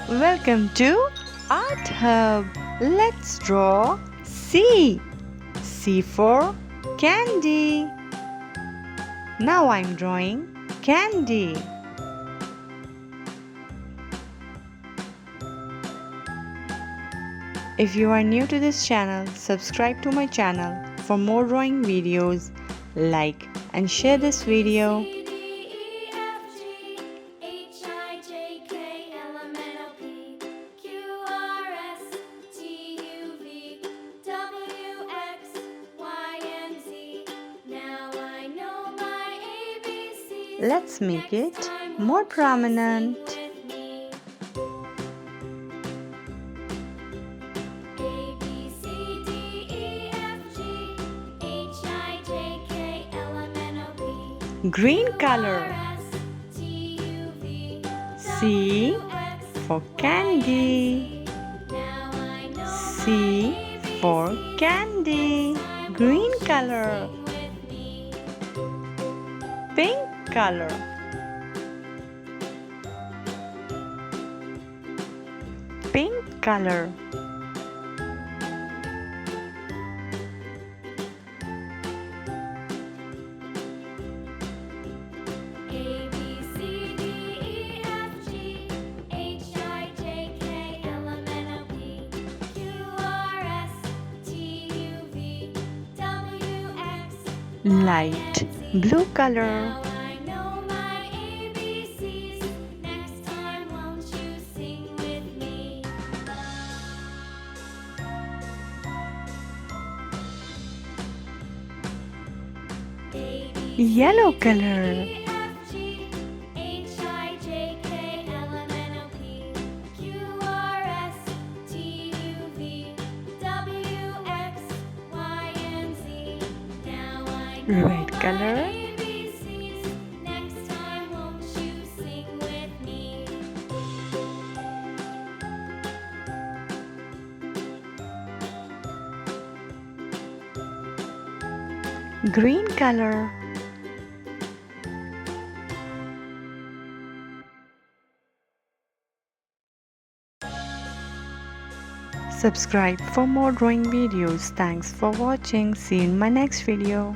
Welcome to Art Hub. Let's draw C. C for candy. Now I'm drawing candy. If you are new to this channel, subscribe to my channel for more drawing videos. Like and share this video. Let's make it more prominent. Green color. C for candy. C for candy. Green color. Pink color. Pink color. Light blue color. Yellow color. Red color. Green color. Subscribe for more drawing videos. Thanks for watching. See you in my next video.